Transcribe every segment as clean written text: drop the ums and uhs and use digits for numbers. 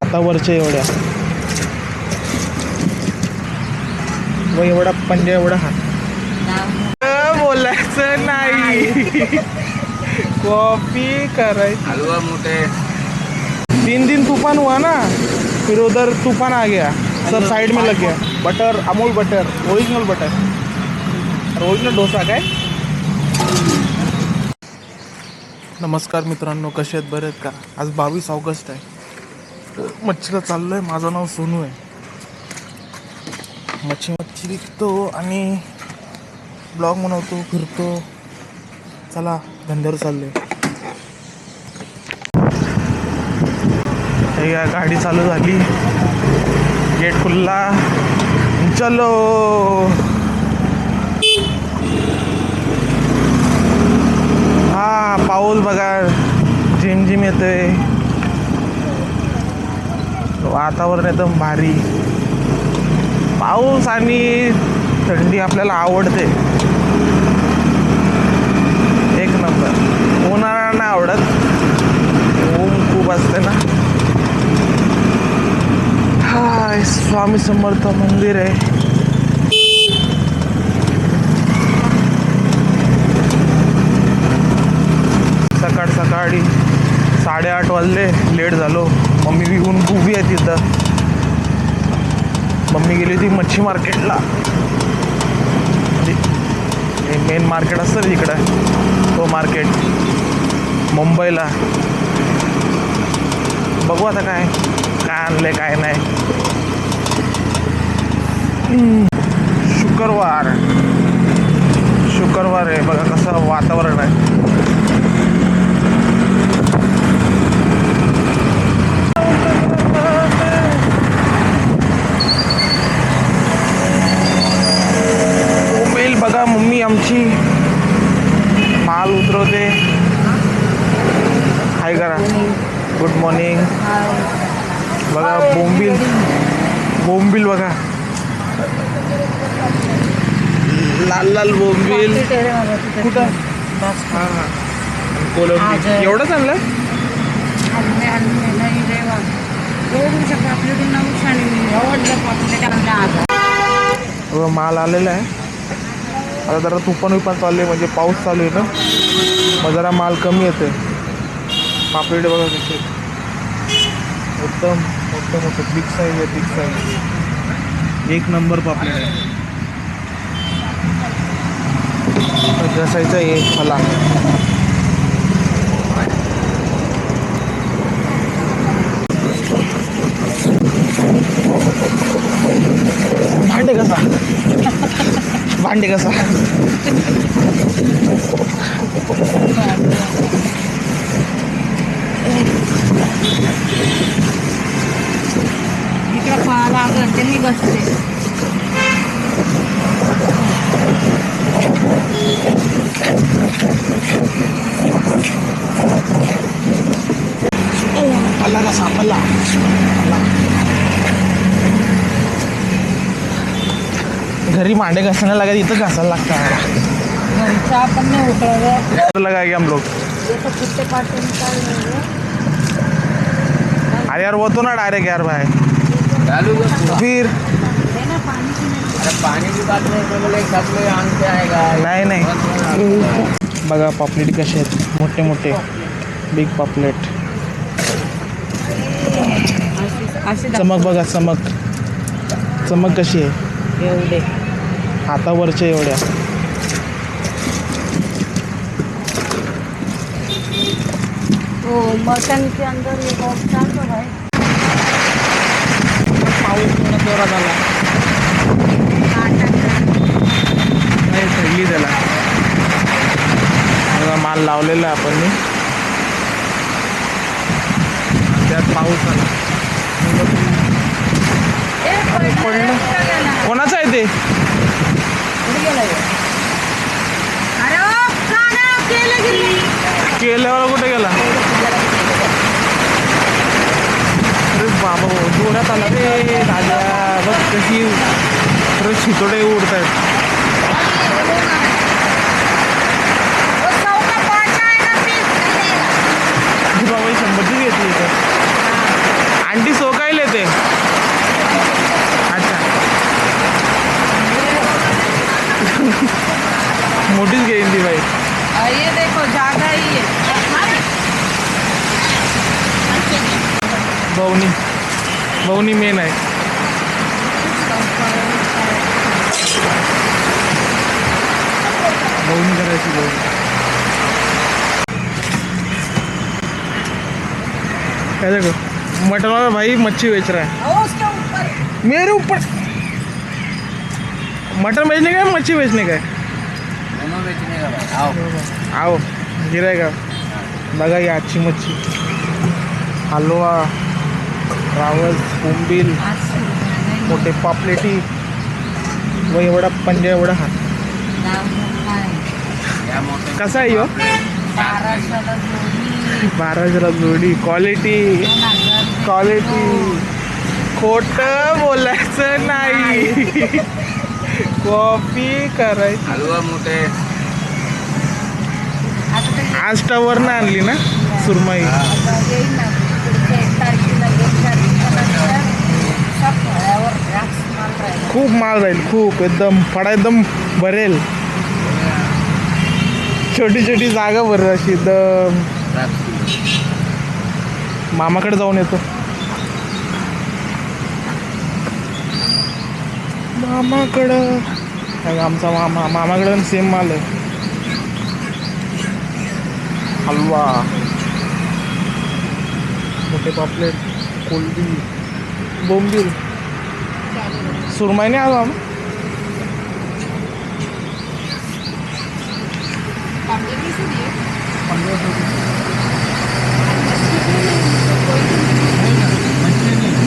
हातावरच्या एवढ्या व एवढा पंजा एवढा हात बोलायचं नाही. कॉपी करायची. हलवा मोठे 3 तूफान हुआ ना, फिर उधर तूफान आ गया, सब साइड में लग गया. Butter, Amul butter, original butter, original dosa काय. नमस्कार मित्रांनो, कसे आहेत, बरे आहेत का. आज 22 ऑगस्ट आहे. मच्छीला चाललो आहे. माझं नाव सोनू आहे. मच्छी विकतो आणि ब्लॉग बनवतो, फिरतो. चला धंद्यावर चालले. गाडी चालू झाली, गेट खुल्ला, चलो. हा पाऊस बघा, झिमझिम येतोय. वातावरण एकदम भारी. पाऊस आणि थंडी आपल्याला आवडते, एक नंबर. उन्हाळा नाही आवडत, ऊन खूप असते ना. हा स्वामी समर्थ मंदिर आहे. सकाळी 8:30 वाजले, लेट झालो. मम्मी विकून उभी आहे तिथं. मम्मी गेली होती मच्छी मार्केटला. मेन मार्केट असतं रे इकडं, तो मार्केट मुंबईला. बघू आता काय आणलंय काय नाही. शुक्रवार आहे बघा कसं वातावरण आहे. बघा मम्मी आमची माल उतरवते. हाय करा, गुड मॉर्निंग. बघा बोंबील बघा, लाल बोंबील. कुठं? हां कोलंबी. एवढंच आणलं. माल आलेला आहे. आता जरा तुफान चालू आहे, म्हणजे पाऊस चालू आहे ना, मग जरा माल कमी येतो. पापलेट बघा कसे एकदम मोठं बिग साईज आहे, बिग साईज. एक नंबर पापलेट आहे. घसायचं आहे मला. भांडे कसा इकडं पाला त्यांनी बसते. पल्ला कसा पल्ला घरी मांडे घासना लगा, इथं घासायला लागतं. घरचा पण नाही उकळलं लगा हम लोग. अरे यार वो तो ना डायरेक्ट यार भाई फिर पानी की बात नाही. बघा पापलेट कसे आहेत, मोठे बिग पापलेट. चमक बघा, चमक कशी आहे. एवढे हातावरच्या एवढ्या. मटन के अंदर ये बॉक्स है. पाऊस पूर्ण जोरात आला. नाही थंडी त्याला. माल लावलेला आपण त्यात पाऊस आला. पडलं. कोणाचं आहे ते. केल्यावर कुठे गेला. अरे बाबा जोरात आला रे राजा. बघ कशी शितोडे उडत आहेत. बाबा 100ची घेतली. अंडी सो काय ते अच्छा मोठीच घेईन ती बाई ये देखो ज्यादा ही है बवनी मेन आहे बवनी करायची बवनी क्या देखो मटन वाला भाई मच्छी बेच रहा है उसके ऊपर मेरे ऊपर मटन बेचने का है मच्छी बेचने का है दोनों बेचने का भाई आओ आओ गिरेगा बघा ही आजची मच्छी हलवा रावस बोंबील मोठे पापलेटी व एवढा पंजा एवढा हात या मोठे कसा आहे ह्यो 1200ला जोडी क्वालिटी खोट बोलायचं नाही कॉपी करायची हलवा मोठे आज टावरनं आणली ना सुरमई खूप माल राहील खूप एकदम फडा एकदम भरेल छोटी छोटी जागा भरेल अशी एकदम मामाकडे जाऊन येतो मामाकडं आमचा मामाकडं सेम माल आहे हलवा मोठे पापलेट कोलबी बोंबील सुरमई नाही आलो आम्ही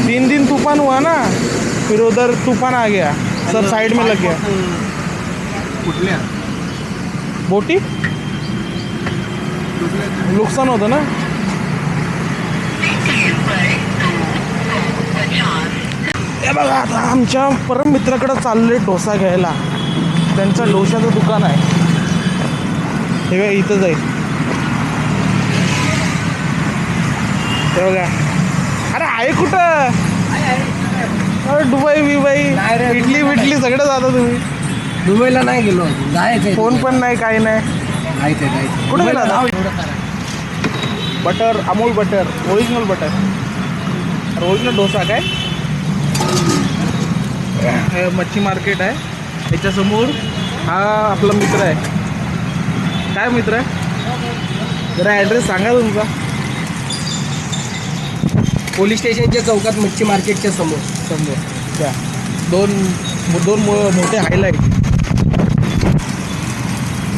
3 दिन तूफान हुआ ना फिर उधर तूफान आ गया सब साइड में लग गया कुठल्या बोटी नुकसान होतं ना हे बघा आता आमच्या परम मित्राकडे चालले डोसा घ्यायला त्यांचं डोशाचं दुकान आहे हे बघा इथंच आहे हे बघा अरे आहे कुठं अरे दुबई बिबई इडली बिटली सगळं जाता तुम्ही दुबईला नाही गेलो जायचं फोन पण नाही काही नाही जायचं कुठे गेला butter Amul butter original butter original dosa काय हे मच्छी मार्केट आहे याच्यासमोर हा आपला मित्र आहे काय मित्र आहे जरा ॲड्रेस सांगा तुमचा पोलीस स्टेशनच्या चौकात मच्छी मार्केटच्या समोर त्या दोन मोठे हायलाईट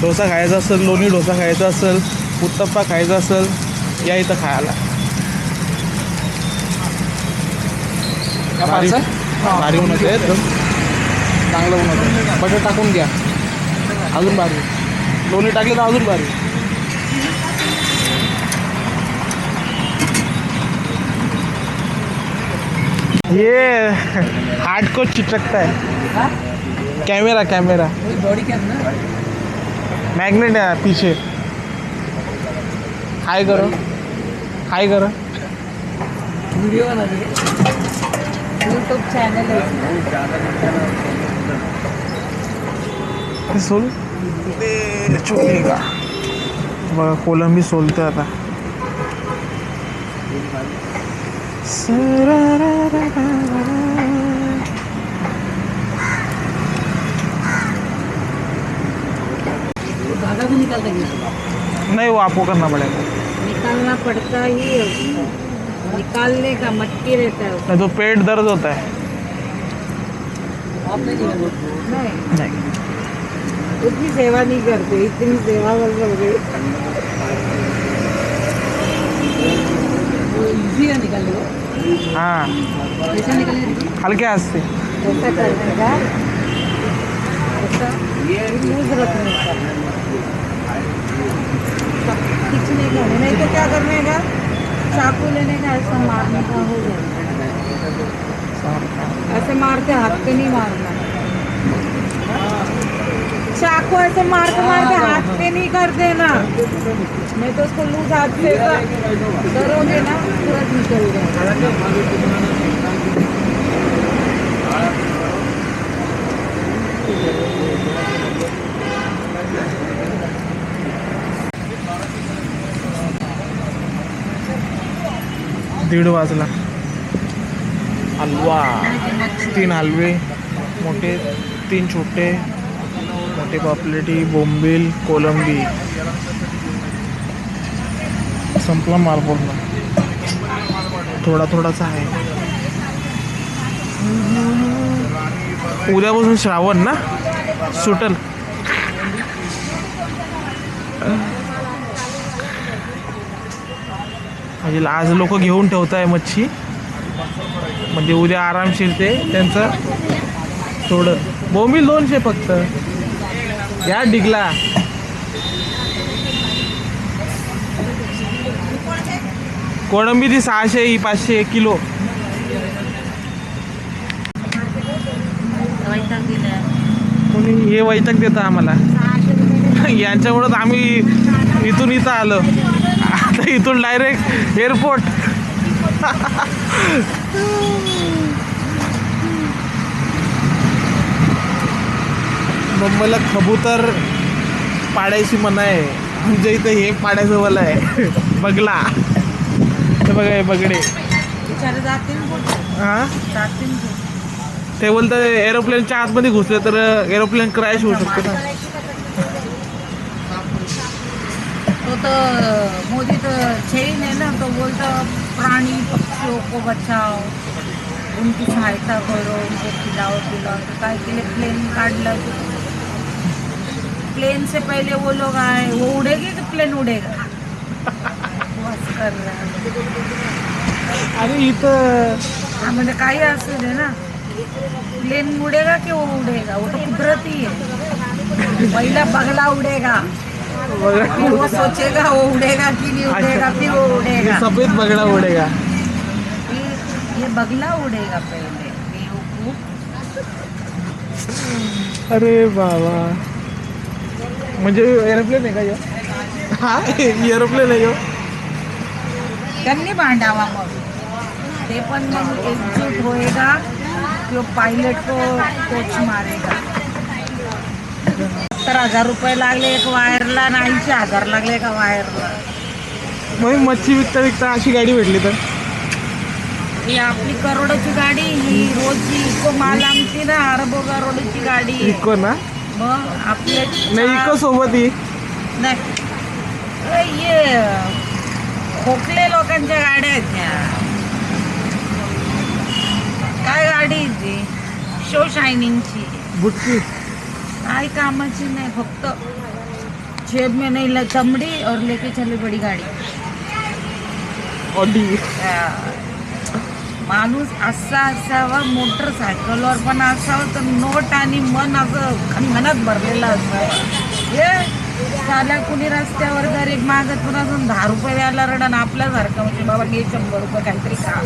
डोसा खायचा असेल लोणी डोसा खायचा असेल उत्तप्पा खायचा असेल या इथं खायला भारी उन्हाचं आहे एकदम चांगलं उन्हाचं बटर टाकून घ्या अजून भारी लोणी टाकले तर अजून भारी ये हार्ट को चिटकता है कैमरा मैग्नेट है पीछे हाई करो व्हिडिओ बना यूट्यूब चैनल है सोल चुकलेगा बघा कोलंबी सोलते आता धागा भी निकालते नहीं वो आपको करना पड़ेगा निकालना पड़ता ही है उसको। निकालने का मटकी रहता है नहीं तो पेट दर्द होता है नहीं नहीं उतनी सेवा नहीं करते इतनी सेवा कर गई इजी है निकालने हाँ कैसे निकालने हल्के हाथ से ऐसा करने का ऐसा लूज रखने का खींचने का नहीं तो क्या करने का चाकू लेने का ऐसा मारने का हो जाएगा ऐसे मारते हाथ पे नहीं मारना चाकू ऐसे मारते मारते हाथ पे नहीं कर देना नहीं तो उसको लूज हाथ से करोगे ना तुरंत निकल जाएगा दीड वाजला. हलवा, 3 हलवे मोठे, 3 छोटे, मोठे पापलेटी, बोंबील, कोलंबी. संपला माल पूर्ण. थोडा थोडासा आहे. उद्यापासून श्रावण ना सुटल. म्हणजे आज लोक घेऊन ठेवताय मच्छी, म्हणजे उद्या आरामशीर ते त्यांचं थोडं. बोंबील 200 फक्त. या डिगला कोळंबी ती 600, ही 500 किलो. कोणी हे वैताग देतं आम्हाला. यांच्यामुळंच आम्ही इथून इथं आलो. आता इथून डायरेक्ट एअरपोर्ट. मुंबईला कबूतर पाडायची मनाई आहे. म्हणजे इथं हे पाडायचं मला आहे. बगला. ते बघा हे बगडे. हां ते बोलतं एरोप्लेनच्या आतमध्ये घुसले तर एरोप्लेन क्रॅश होऊ शकतो ना. तो मोदी तो चेन है ना, तो बोलता प्राणी पक्षियों को बचाओ, उनकी सहायता करो, उनको खिलाओ पिलाओ. तो काय के लिए प्लेन काढलं. प्लेन से पहले वो लोग आए, वो उड़ेगी कि प्लेन उड़ेगा. बस कर रहा है. अरे इथं म्हणजे काही असू दे ना, प्लेन उड़ेगा कि वो उड़ेगा, वो तो कुदरती है. पहिला बगला उड़ेगा, फिर वो सोचेगा वो उड़ेगा कि नहीं उड़ेगा, फिर वो उड़ेगा. सफेद बगड़ा उड़ेगा. ये बगला उड़ेगा पहले. अरे बाबा, म्हणजे एरोप्लेन आहे का यो? हा एरोप्लेन आहे यो. त्यांनी भांडावा मग. ते पण मग एकजूट होएगा कि वो पायलट को कोच मारेगा. 70,000 रुपये लागले एक वायरला आणि 80,000 लागले एका वायरला. मग मच्छी विकता विकता अशी गाडी भेटली तर. ही आपली करोडोची गाडी, ही रोजची इको माल आमची ना, अरबो करोडोची गाडी. इको ना. मग आपले नाही इको सोबत ही. नाही ये खोकले लोकांच्या गाड्या आहेत ह्या. काय गाडी आहे ती? शो शायनिंगची. बुटकी. काय कामाची नाही, फक्त जेब में नहीं चमड़ी और लेके चले बड़ी गाडी. ऑडी. माणूस असा असावा, मोटरसायकलवर पण असावं, तर नोट आणि मन असं खणखणात भरलेलं असावं. हे साल्या कुणी रस्त्यावर जर एक मागतून असून 10 रुपये द्यायला रडण आपल्यासारखं, म्हणजे बाबा घे 100 रुपये काहीतरी खा.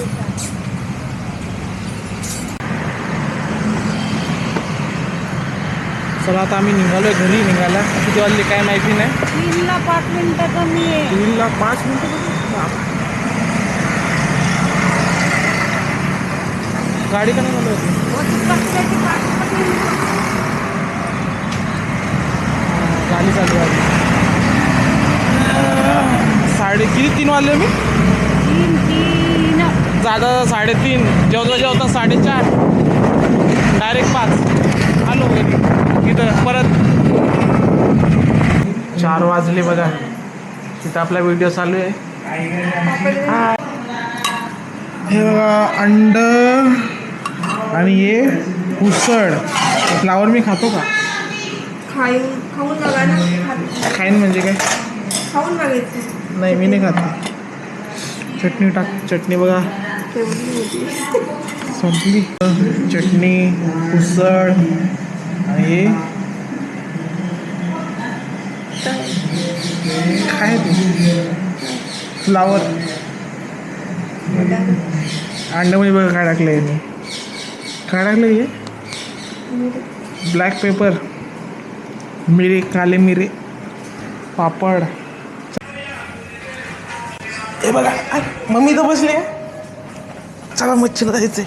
चला आता आम्ही निघालोय घरी. निघाला किती वाजले काय माहिती नाही. 3ला 5 मिनिटं कमी आहे. 3ला 5 मिनिटं. गाडी का नाही चालू होती. गाडी चालू आहे. किती 3 वाजले मी. 3 जागा 3:30. जेवता जेवता 4:30. डायरेक्ट 5 आलो घरी. इथं परत 4 वाजले बघा. तिथं आपला व्हिडिओ चालू आहे. हे बघा अंड आणि हे उसळ. फ्लावर मी खातो का? खाऊन बघा ना. खाईन म्हणजे काय? खाऊन बघायचं. नाही मी नाही खात. चटणी टाक. चटणी बघा संपली. चटणी, उसळ आणि हे काय ते फ्लावर. अंड्यामध्ये बघा काय टाकलं आहे. मी काय टाकलं हे? ब्लॅक पेपर, मिरे, काले मिरे, पापड. हे बघा मम्मी तर बसली आहे. चला मच्छीला जायचंय.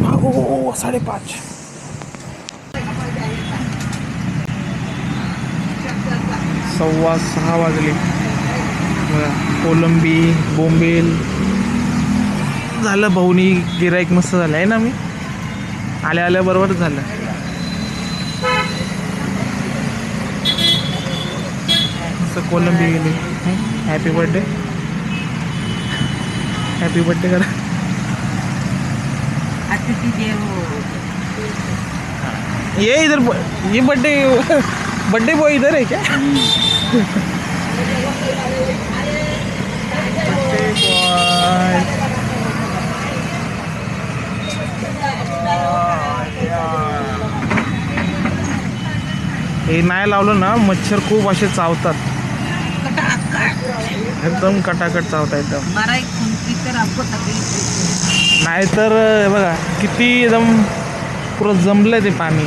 हो 5:30. 6:15 वाजले. बघा, कोलंबी, बोंबील झालं. भाऊनी गिराईक मस्त झालं आहे ना. मी आल्याबरोबर झालं. मस्त कोलंबी गेली. हॅपी बर्थडे, हॅपी बर्थडे करा. अतिथी देवो. ये इधर, ये बर्थडे बॉय इधर है क्या? Birthday boy. हे नाही लावलं ना मच्छर खूप असे चावतात. एकदम कटाकट चावतात एकदम. बरा एक खुंटी तर आपको तकलीफ. नाहीतर बघा किती एकदम पुरं जमलंय ते पाणी.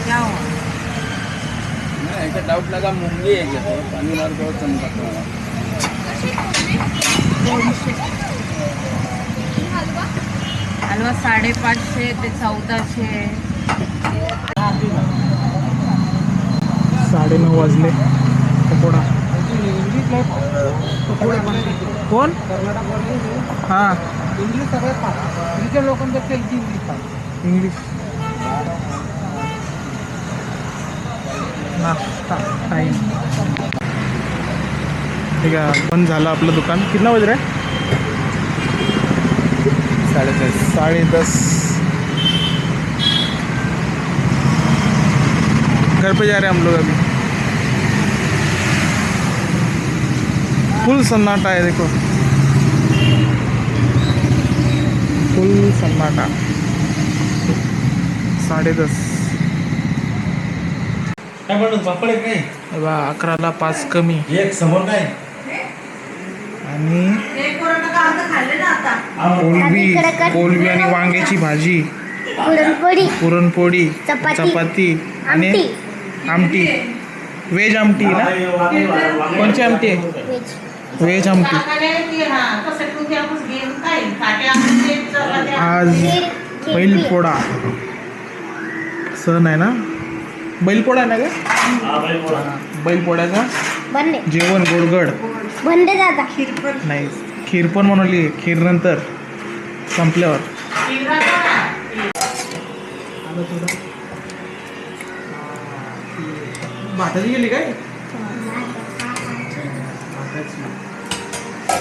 क्या हुआ? ऐसा डाउट लगा मुंगी है क्या तो पानी मार बहुत चमका. हलवा 550 ते 1400. 9:30 वाजले. पकोडा कोण? हां इंग्लिश सगळ्यात लोकांपेक्षा इंग्लिश. नाश्ता टाईम. ठीक आहे, बंद झालं आपलं दुकान. कितना बज रहा है? 10:30. घर पे जा रहे हैं हम लोग अभी. फुल सन्नाटा है देखो, फुल सन्नाटा. 10:30. काय म्हणत पापड आहे काय? 11ला 5 कमी. एक समोर काय आणि खाल्ले ना आता. कोलबी आणि वांग्याची भाजी, पुरणपोळी, चपाती आणि आमटी. व्हेज आमटी ना? कोणची आमटी आहे? व्हेज आमटी. आज बैलपोळा सण आहे ना. बैलपोळा आहे ना का? बैलपोळ्याचा जेवण गोडगड नाही. खीर पण बनवली. खीर नंतर संपल्यावर. भाताची गेली काय?